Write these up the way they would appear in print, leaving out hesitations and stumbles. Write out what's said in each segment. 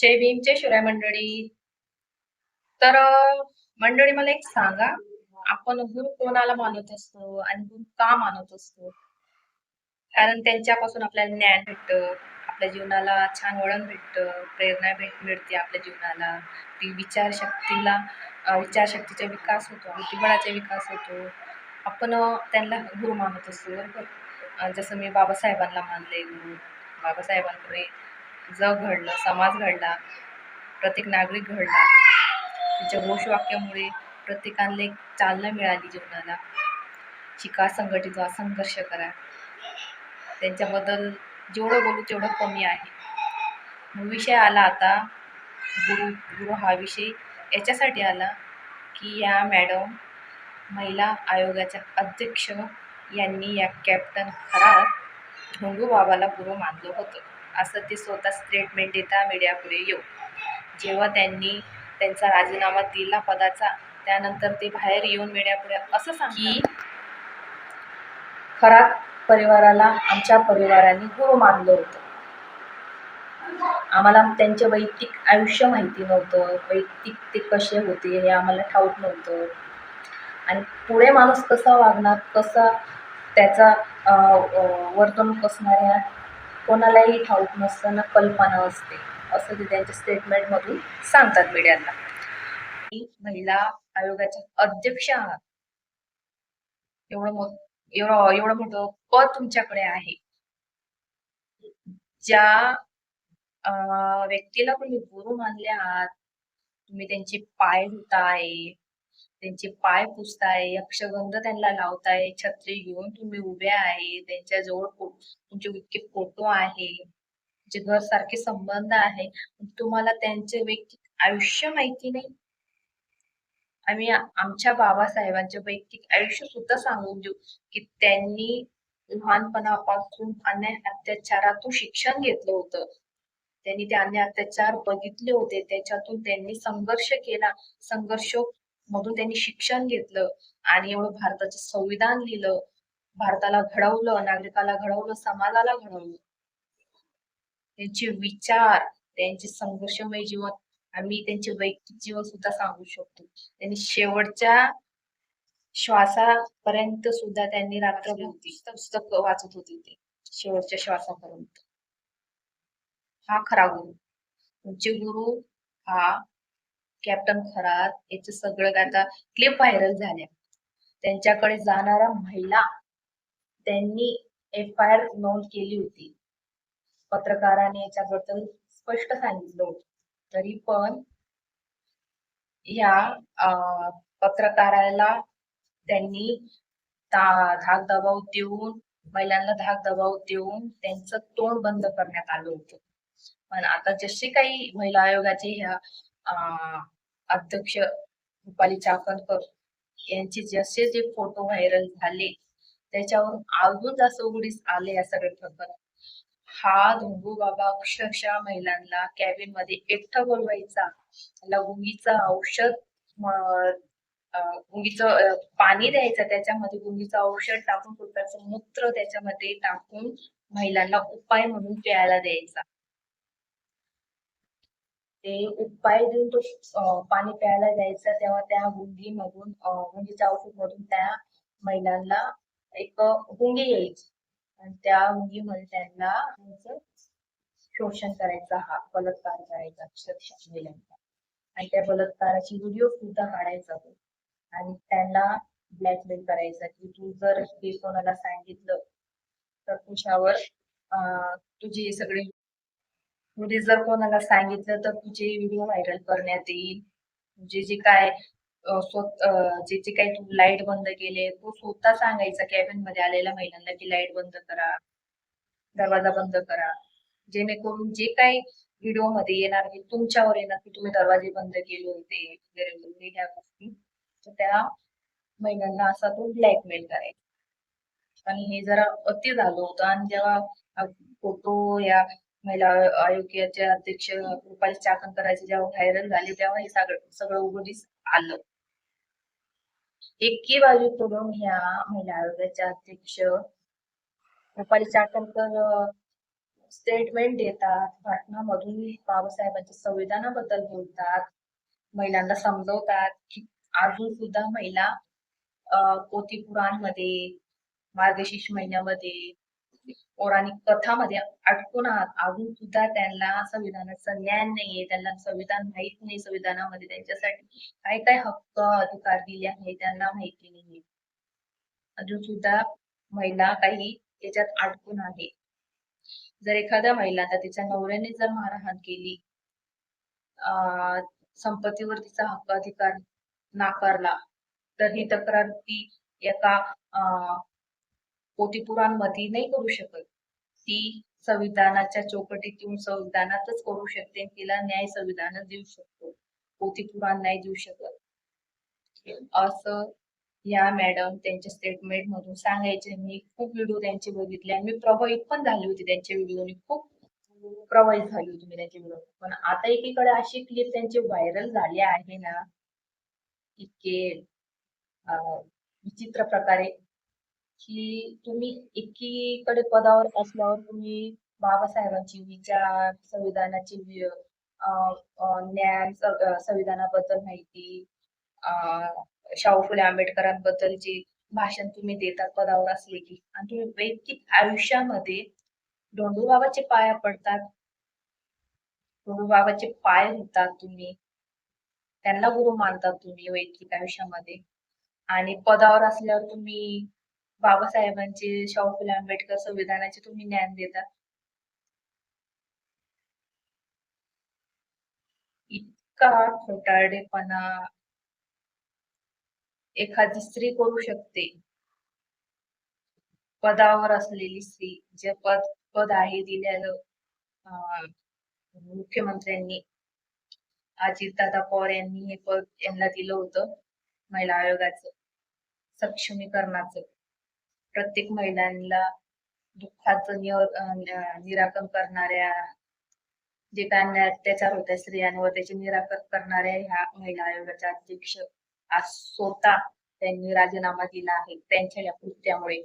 जय भीम, जय शिवराय मंडळी. तर मंडळी मला एक सांगा, आपण गुरु कोणाला मानत असतो आणि गुरु का मानत असतो? कारण त्यांच्यापासून आपल्याला ज्ञान भेटतं, आपल्या जीवनाला छान वळण भेटतं, प्रेरणा मिळते आपल्या जीवनाला, ती विचारशक्तीचा विकास होतो, बुद्धिबळाचा विकास होतो. आपण त्यांना गुरु मानत असतो, बरोबर. जसं मी बाबासाहेबांना मानले गुरु. बाबासाहेबांकडे जग घडलं, समाज घडला, प्रत्येक नागरिक घडला. त्यांच्या घोषवाक्यामुळे प्रत्येकाला एक चालना मिळाली जीवनाला. शिका, संघटित व्हा, संघर्ष करा. त्यांच्याबद्दल जेवढं बोलू तेवढं कमी आहे. मग विषय आला आता गुरु. गुरु हा विषय याच्यासाठी आला की या मॅडम महिला आयोगाच्या अध्यक्ष यांनी या कॅप्टन खरात ढोंगू बाबाला गुरु मानलं होतं, असं ते स्वतः स्टेटमेंट देता मीडियापुढे येऊ. जेव्हा त्यांनी त्यांचा राजीनामा दिला पदाचा, त्यानंतर ते बाहेर येऊन मीडियापुढे असं सांग की खरात परिवाराला आमच्या परिवाराने गुरु मानलं होतं. आम्हाला त्यांचे वैयक्तिक आयुष्य माहिती नव्हतं, वैयक्तिक ते कसे होते हे आम्हाला ठाऊक नव्हतं, आणि पुढे माणूस कसा वागणार, कसा त्याचा वर्तणूक असणाऱ्या कोणालाही ठाऊक नसताना कल्पना असते, असं ते त्यांच्या स्टेटमेंटमधून सांगतात मीडियाला. महिला आयोगाच्या अध्यक्ष आहात, एवढं मोठं पद तुमच्याकडे आहे. ज्या व्यक्तीला तुम्ही गुरु मानले आहात, तुम्ही त्यांचे पाय धुताय, त्यांचे पाय पुसताय, यक्षगंध त्यांना लावताय, छत्री घेऊन तुम्ही उभे आहे, त्यांच्या जवळ तुमचे इतके फोटो आहे, जे घर सारखे संबंध आहे, तुम्हाला त्यांचे वैयक्तिक आयुष्य माहिती नाही. आम्ही आमच्या बाबासाहेबांचे वैयक्तिक आयुष्य सुद्धा सांगून देऊ की त्यांनी लहानपणापासून अन्याय अत्याचारातून शिक्षण घेतलं होतं. त्यांनी ते अन्याय अत्याचार बघितले होते, त्याच्यातून त्यांनी संघर्ष केला, संघर्ष मधून त्यांनी शिक्षण घेतलं आणि एवढं भारताचं संविधान लिहिलं, भारताला घडवलं, नागरिकाला घडवलं, समाजाला घडवलं. त्यांचे विचार, त्यांचे संघर्षमय जीवन, आम्ही त्यांचे वैयक्तिक जीवन सुद्धा सांगू शकतो. त्यांनी शेवटच्या श्वासापर्यंत सुद्धा त्यांनी रात्रभर पुस्तक वाचत होते, ते शेवटच्या श्वासापर्यंत. हा खरा गुरु. तुमचे गुरु हा कॅप्टन खरात. याच सगळं आता क्लिप व्हायरल झाल्या. त्यांच्याकडे जाणाऱ्या महिला त्यांनी FIR नोंद केली होती. पत्रकाराने याच्याबद्दल स्पष्ट सांगितलं होतं, तरी पण ह्या पत्रकाराला त्यांनी धाक दबाव देऊन, महिलांना धाक दबाव देऊन त्यांचं तोंड बंद करण्यात आलं होतं. पण आता जसे काही महिला आयोगाचे ह्या अध्यक्ष रुपाली चाकणकर यांचे जसे जे फोटो व्हायरल झाले, त्याच्यावरून अजून जास्त उघडीस आले या सगळे प्रकार. हा ढोंगू बाबा अक्षरशः महिलांना कॅबिन मध्ये एकटं बोलवायचा, त्याला गुंगीचं औषध, गुंगीचं पाणी द्यायचं, त्याच्यामध्ये गुंगीचं औषध टाकून, कुत्र्याचं मूत्र त्याच्यामध्ये टाकून महिलांना उपाय म्हणून प्यायला द्यायचा. ते उपाय देऊन तो पाणी प्यायला द्यायचा, तेव्हा त्या गुंगीमधून, गुंगीच्या औषध मधून त्या महिलांना एक गुंगी यायची आणि त्या गुंगीमध्ये त्यांना शोषण करायचा, हा बलात्कार करायचा अक्षरशः महिलांचा. आणि त्या बलात्काराची व्हिडिओ सुद्धा काढायचा तो आणि त्यांना ब्लॅकमेल करायचा की तू जर हे कोणाला सांगितलं तर तुझ्यावर तुझे सगळे, तुझे जर कोणाला सांगितलं तर तुझे व्हिडिओ व्हायरल करण्यात येईल. तुझे जे काय जे जे काही तू लाईट बंद केले, तो स्वतः सांगायचा कॅबिन मध्ये आलेल्या महिलांना की लाईट बंद करा, दरवाजा बंद करा, जेणेकरून जे काही व्हिडिओ मध्ये येणार की तुमच्यावर येणार की तुम्ही दरवाजे बंद केले होते वगैरे ह्या गोष्टी, तर त्या महिलांना असा तो ब्लॅकमेल करायचा. आणि हे जरा अति झालं होतं. आणि जेव्हा फोटो या महिला आयोगाच्या अध्यक्ष रुपाली चाकणकरांचे जेव्हा व्हायरल झाले, तेव्हा हे सगळं उघडीस आलं. एकी बाजू करून ह्या महिला आयोगाच्या अध्यक्ष रुपाली चाकणकर स्टेटमेंट देतात, भाषणामधून बाबासाहेबांच्या संविधानाबद्दल बोलतात, महिलांना समजवतात की अजून सुद्धा महिला पोथी पुराणमध्ये, मार्गशीर्ष महिन्यामध्ये, पौराणिक कथामध्ये अडकून आहात. अजून सुद्धा त्यांना संविधानाचा ज्ञान नाहीये, त्यांना संविधान माहित नाही, संविधानामध्ये त्यांच्यासाठी काय काय हक्क अधिकार दिले आहे त्यांना माहिती नाहीये. अजून सुद्धा महिला काही याच्यात अडकून आहे. जर एखाद्या महिलाला तिच्या नवऱ्याने जर मारहाण केली, संपत्तीवर तिचा हक्क अधिकार नाकारला, तर ही तक्रार ती एका पोथीपुराणमध्ये नाही करू शकत. ती संविधानाच्या चौकटीत येऊन संविधानातच करू शकते. तिला न्याय संविधानच देऊ शकतो, पोथीपुराण नाही देऊ शकत. असं या मॅडम त्यांच्या स्टेटमेंट मधून सांगायचे. मी खूप व्हिडिओ त्यांचे बघितले आणि मी प्रभावित पण झाली होती त्यांच्या व्हिडिओनी, खूप प्रभावित झाली होती मी त्यांच्या व्हिडिओ. पण आता एकीकडे अशी क्लिप त्यांचे व्हायरल झाले आहे ना, इतके विचित्र प्रकारे, की तुम्ही एकीकडे पदावर असल्यावर तुम्ही बाबासाहेबांची विचार, संविधानाची ज्ञान, संविधानाबद्दल माहिती, शाहू फुले आंबेडकरांबद्दलची भाषण तुम्ही देतात पदावर असले की, आणि तुम्ही वैयक्तिक आयुष्यामध्ये धोंडूबाबाचे पाया पडतात, धोंडूबाबाचे पाय धुतात तुम्ही, त्यांना गुरु मानतात तुम्ही वैयक्तिक आयुष्यामध्ये, आणि पदावर असल्यावर तुम्ही बाबासाहेबांचे, शाहू फुले आंबेडकर संविधानाचे तुम्ही ज्ञान देता. इतका खोटारडेपणा एखादी स्त्री करू शकते, पदावर असलेली स्त्री, जे पद आहे दिलेलं मुख्यमंत्र्यांनी, अजितदादा पवार यांनी हे पद यांना दिलं होतं, महिला आयोगाचं सक्षमीकरणाचं. प्रत्येक महिलांना दुःखाचं निराकरण करणाऱ्या, जे काय अत्याचार होत्या स्त्रियांवर त्याचे निराकरण करणाऱ्या ह्या महिला आयोगाच्या अध्यक्ष आज स्वतः त्यांनी राजीनामा दिला आहे त्यांच्या या कृत्यामुळे.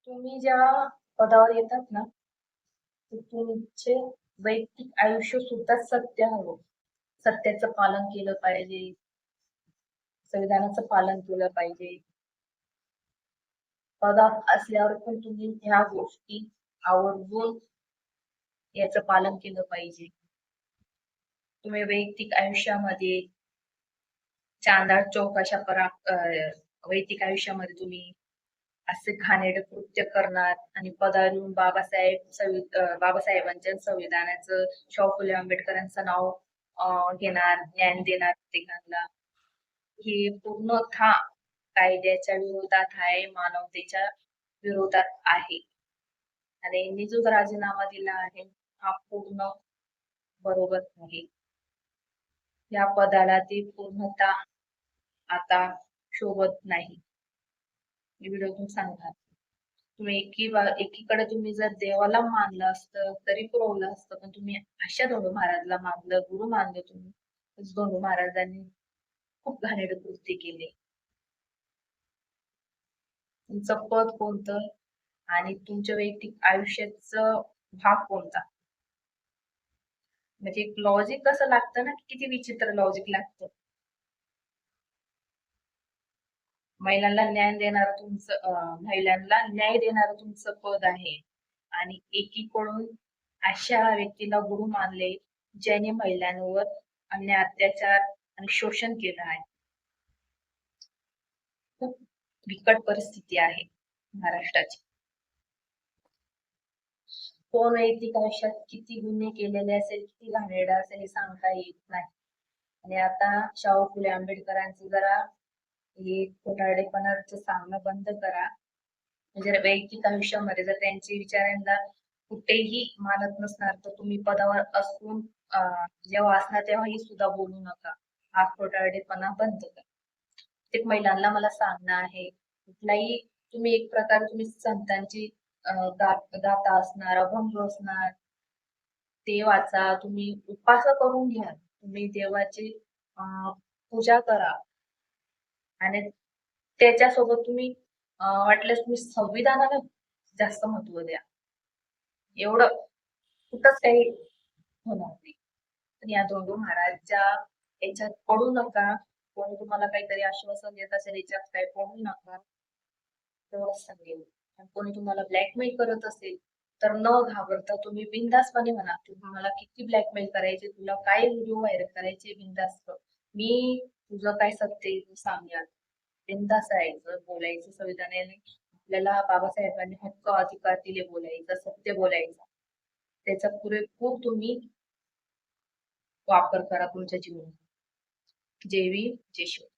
तुम्ही ज्या पदावर येतात ना, तुमचे वैयक्तिक आयुष्य सुद्धा सत्य हवं, सत्याचं पालन केलं पाहिजे, संविधानाचं पालन केलं पाहिजे. पदात असल्यावर पण तुम्ही ह्या गोष्टी आवर्जून याचं पालन केलं पाहिजे. तुम्ही वैयक्तिक आयुष्यामध्ये चांदाळ चौक अशा वैयक्तिक आयुष्यामध्ये तुम्ही असे घाणेरडे कृत्य करणार आणि पदावर येऊन बाबासाहेबांच्या संविधानाचं, शाहू फुले आंबेडकरांचं नाव घेणार, ज्ञान देणार प्रत्येकाला, हे पूर्णतः कायद्याच्या विरोधात आहे, मानवतेच्या विरोधात आहे. आणि यांनी जो राजीनामा दिला आहे हा पूर्ण बरोबर नाही. या पदाला ते पूर्णतः आता शोभत नाही. व्हिडिओतून सांगतात तुम्ही एकीकडे तुम्ही जर देवाला मानलं असतं तरी पुरवलं असतं, पण तुम्ही अशा धोंडू महाराजला मानलं, गुरु मानलं तुम्ही. धोंडू महाराजांनी खूप घाणेरडे कृत्य केले. तुमचं पद कोणतं आणि तुमच्या वैयक्तिक आयुष्याचं भाग कोणता, म्हणजे एक लॉजिक कसं लागतं ना, किती विचित्र लॉजिक लागतं. महिलांना न्याय देणारं तुमचं पद आहे, आणि एकीकडून अशा व्यक्तीला गुरु मानले ज्याने महिलांवर अन्याय, अत्याचार आणि शोषण केलं आहे. खूप बिकट परिस्थिती आहे महाराष्ट्राची. कोण वैयक्तिक आयुष्यात किती गुन्हे केलेले असेल, किती घाणेरडे असेल हे सांगता येत नाही. आणि आता शाहू फुले आंबेडकरांचं जरा हे खोटारडेपणाचं सांगणं बंद करा. म्हणजे वैयक्तिक आयुष्यामध्ये जर त्यांचे विचारांना कुठेही मानत नसणार तर तुम्ही पदावर असून जेव्हा असणार तेव्हाही सुद्धा बोलू नका. हा खोटारडेपणा बंद करा. प्रत्येक महिलांना मला सांगणं आहे, कुठलाही तुम्ही एक प्रकारे तुम्ही संतांची गाथा असणार, अभंग असणार ते वाचा, तुम्ही उपास करून घ्या, तुम्ही देवाची पूजा करा, आणि त्याच्यासोबत तुम्ही वाटल्यास तुम्ही संविधानाला जास्त महत्व द्या. एवढं कुठंच काही होणार नाही. पण या धोंडू महाराजच्या याच्यात पडू नका. कोणी तुम्हाला काहीतरी आश्वासन देत असेल याच्यात काही पडू नका, तेवढंच सांगेल. आणि कोणी तुम्हाला ब्लॅकमेल करत असेल तर न घाबरता तुम्ही बिनधास्तपणे म्हणा, तुम्हाला किती ब्लॅकमेल करायचे, तुला काय व्हिडिओ व्हायरल करायचे, बिनधास्त मी तुझं काय सत्य आहे तू सांग यार. बिनधास्त राहायचं, बोलायचं संविधानाने आपल्याला बाबासाहेबांनी हक्क अधिकार दिले बोलायचं, सत्य बोलायचं. त्याचा पुरेपूर तुम्ही वापर करा तुमच्या जीवनात. जय भीम, जय शिवराय.